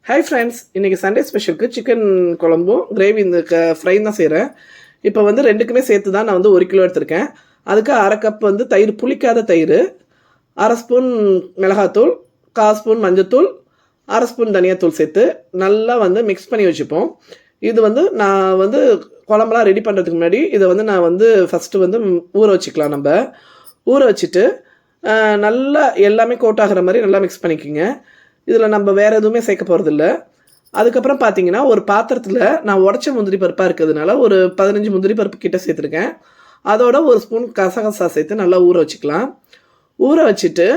Hi friends, இன்றைக்கி Sunday ஸ்பெஷலுக்கு chicken குழம்பும் gravy இந்த ஃப்ரையும் தான் செய்கிறேன். இப்போ வந்து ரெண்டுக்குமே சேர்த்து தான் நான் வந்து 1 கிலோ எடுத்திருக்கேன். அதுக்கு அரை கப் வந்து தயிர், புளிக்காத தயிர், அரை ஸ்பூன் மிளகாத்தூள், 1/4 ஸ்பூன் மஞ்சத்தூள், அரை ஸ்பூன் தனியாத்தூள் சேர்த்து நல்லா வந்து மிக்ஸ் பண்ணி வச்சுப்போம். இது வந்து நான் வந்து குழம்புலாம் ரெடி பண்ணுறதுக்கு முன்னாடி இதை வந்து நான் வந்து ஃபஸ்ட்டு வந்து ஊற வச்சுக்கலாம். நம்ம ஊற வச்சுட்டு நல்லா எல்லாமே கோட் ஆகிற மாதிரி நல்லா மிக்ஸ் பண்ணிக்கோங்க. இதில் நம்ம வேறு எதுவுமே சேர்க்க போகிறதில்ல. அதுக்கப்புறம் பார்த்தீங்கன்னா, ஒரு பாத்திரத்தில் நான் உடச்ச முந்திரி பருப்பாக இருக்கிறதுனால ஒரு 15 முந்திரி பருப்பு கிட்ட சேர்த்துருக்கேன். அதோட ஒரு ஸ்பூன் கசகசா சேர்த்து நல்லா ஊற வச்சுக்கலாம். ஊற வச்சுட்டு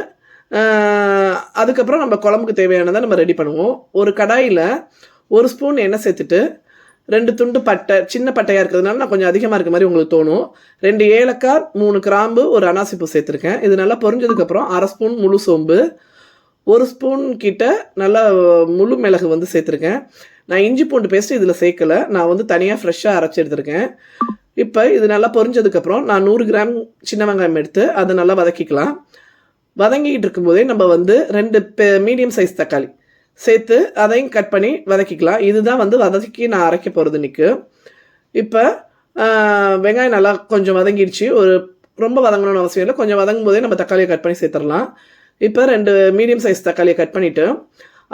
அதுக்கப்புறம் நம்ம குழம்புக்கு தேவையானதை நம்ம ரெடி பண்ணுவோம். ஒரு கடாயில் 1 ஸ்பூன் எண்ணெய் சேர்த்துட்டு 2 துண்டு பட்டை, சின்ன பட்டையாக இருக்கிறதுனால நான் கொஞ்சம் அதிகமாக இருக்க மாதிரி உங்களுக்கு தோணும். 2 ஏலக்காய், 3 கிராம்பு, ஒரு அனாசிப்பூ சேர்த்துருக்கேன். இது நல்லா பொரிஞ்சதுக்கப்புறம் அரை ஸ்பூன் முழு சோம்பு, 1 ஸ்பூன் கிட்ட நல்லா முழு மிளகு வந்து சேர்த்துருக்கேன். நான் இஞ்சி பூண்டு பேஸ்ட்டு இதில் சேர்க்கலை, நான் வந்து தனியாக ஃப்ரெஷ்ஷாக அரைச்சி எடுத்துருக்கேன். இப்போ இது நல்லா பொரிஞ்சதுக்கப்புறம் நான் 100 கிராம் சின்ன வெங்காயம் எடுத்து அதை நல்லா வதக்கிக்கலாம். வதங்கிக்கிட்டு இருக்கும்போதே நம்ம வந்து 2 மீடியம் சைஸ் தக்காளி சேர்த்து அதையும் கட் பண்ணி வதக்கிக்கலாம். இதுதான் வந்து வதக்கி நான் அரைக்க போகிறது இன்றைக்கி. இப்போ வெங்காயம் நல்லா கொஞ்சம் வதங்கிடுச்சு. ரொம்ப வதங்கணும்னு அவசியம் இல்லை, கொஞ்சம் வதங்கும் போதே நம்ம தக்காளியை கட் பண்ணி சேர்த்துடலாம். இப்போ 2 மீடியம் சைஸ் தக்காளியை கட் பண்ணிவிட்டு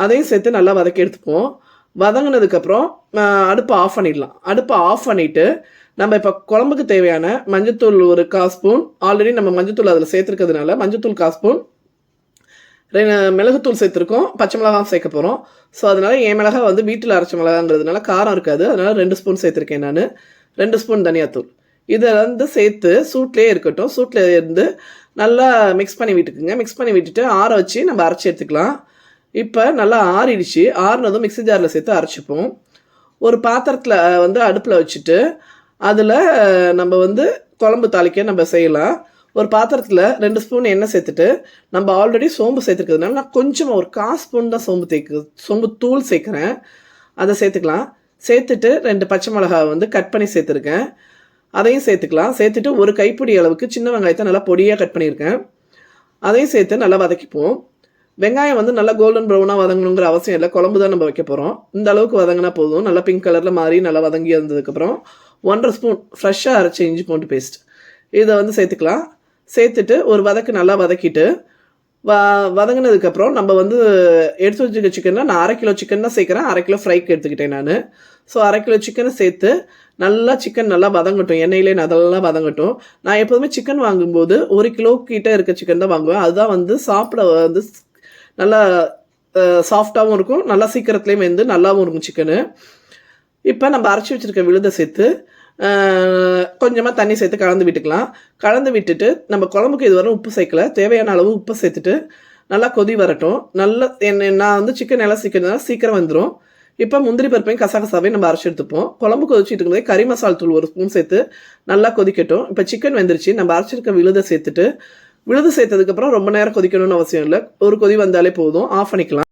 அதையும் சேர்த்து நல்லா வதக்கி எடுத்துப்போம். வதங்கினதுக்கப்புறம் அடுப்பை ஆஃப் பண்ணிடலாம். அடுப்பை ஆஃப் பண்ணிவிட்டு நம்ம இப்போ குழம்புக்கு தேவையான மஞ்சத்தூள் ஒரு 1/4 ஸ்பூன், ஆல்ரெடி நம்ம மஞ்சத்தூள் அதில் சேர்த்துருக்கிறதுனால மஞ்சத்தூள் 1/4 ஸ்பூன், மிளகுத்தூள் சேர்த்துருக்கோம், பச்சை மிளகாய் சேர்க்க போகிறோம். ஸோ அதனால் என் மிளகாய் வந்து வீட்டில் அரைச்ச மிளகாங்கிறதுனால காரம் இருக்காது, அதனால் 2 ஸ்பூன் சேர்த்துருக்கேன் நான். 2 ஸ்பூன் தனியாத்தூள் இதை வந்து சேர்த்து சூட்லேயே இருக்கட்டும். சூட்டில் இருந்து நல்லா மிக்ஸ் பண்ணி விட்டுக்குங்க. மிக்ஸ் பண்ணி விட்டுட்டு ஆற வச்சு நம்ம அரைச்சி எடுத்துக்கலாம். இப்போ நல்லா ஆறிடுச்சு. ஆறினதும் மிக்ஸி ஜாரில் சேர்த்து அரைச்சிப்போம். ஒரு பாத்திரத்தில் வந்து அடுப்பில் வச்சுட்டு அதில் நம்ம வந்து குழம்பு தாளிக்க நம்ம செய்யலாம். ஒரு பாத்திரத்தில் 2 ஸ்பூன் எண்ணெய் சேர்த்துட்டு நம்ம ஆல்ரெடி சோம்பு சேர்த்துக்கிறதுனால நான் கொஞ்சமாக ஒரு 1/4 ஸ்பூன் தான் சோம்பு தூள் சேர்க்குறேன். அதை சேர்த்துக்கலாம். சேர்த்துட்டு 2 பச்சை மிளகாய் வந்து கட் பண்ணி சேர்த்துருக்கேன், அதையும் சேர்த்துக்கலாம். சேர்த்துட்டு ஒரு கைப்பிடி அளவுக்கு சின்ன வெங்காயத்தை நல்லா பொடியாக கட் பண்ணியிருக்கேன், அதையும் சேர்த்து நல்லா வதக்கிப்போம். வெங்காயம் வந்து நல்லா கோல்டன் ப்ரௌனாக வதங்கணுங்கிற அவசியம் இல்லை, குழம்பு தான் நம்ம வைக்க போகிறோம். இந்த அளவுக்கு வதங்கினா போதும். நல்லா பிங்க் கலரில் மாறி நல்லா வதங்கி வந்ததுக்கப்புறம் 1/2 ஸ்பூன் ஃப்ரெஷ்ஷாக அரைச்ச இஞ்சி பூண்டு பேஸ்ட் இதை வந்து சேர்த்துக்கலாம். சேர்த்துட்டு ஒரு வதக்கு நல்லா வதக்கிட்டு வதங்கினதுக்கப்புறம் நம்ம வந்து எடுத்து வச்சுக்க சிக்கனில் நான் 1/2 கிலோ சிக்கன் தான் சேர்க்குறேன், 1/2 கிலோ ஃப்ரைக்கு எடுத்துக்கிட்டேன் நான். ஸோ 1/2 கிலோ சிக்கனை சேர்த்து நல்லா சிக்கன் நல்லா வதங்கட்டும், எண்ணெயிலே நல்லா வதங்கட்டும். நான் எப்போதுமே சிக்கன் வாங்கும்போது 1 கிலோ கிட்டே இருக்க சிக்கன் தான் வாங்குவேன். அதுதான் வந்து சாப்பிட வந்து நல்லா சாஃப்டாகவும் இருக்கும், நல்லா சீக்கிரத்துலேயும் வந்து நல்லாவும் இருக்கும் சிக்கனு. இப்போ நம்ம அரைச்சி வச்சுருக்க விழுதை சேர்த்து கொஞ்சமாக தண்ணி சேர்த்து கலந்து விட்டுக்கலாம். கலந்து விட்டுட்டு நம்ம குழம்புக்கு இது வரை உப்பு சேர்க்கல, தேவையான அளவு உப்பு சேர்த்துட்டு நல்லா கொதி வரட்டும். நல்லா நான் வந்து சிக்கன் எல்லாம் சீக்கிரம் வந்துடும். இப்போ முந்திரி பருப்பையும் கசகசாவையும் நம்ம அரைச்சி எடுத்துப்போம். குழம்பு கொதிச்சுட்டு இருக்கும்போதே கறி மசால் தூள் 1 ஸ்பூன் சேர்த்து நல்லா கொதிக்கட்டும். இப்போ சிக்கன் வெந்துருச்சு. நம்ம அரைச்சிருக்க விழுதை சேர்த்துட்டு விழுது சேர்த்ததுக்கப்புறம் ரொம்ப நேரம் கொதிக்கணும்னு அவசியம் இல்லை, ஒரு கொதி வந்தாலே போதும், ஆஃப் பண்ணிக்கலாம்.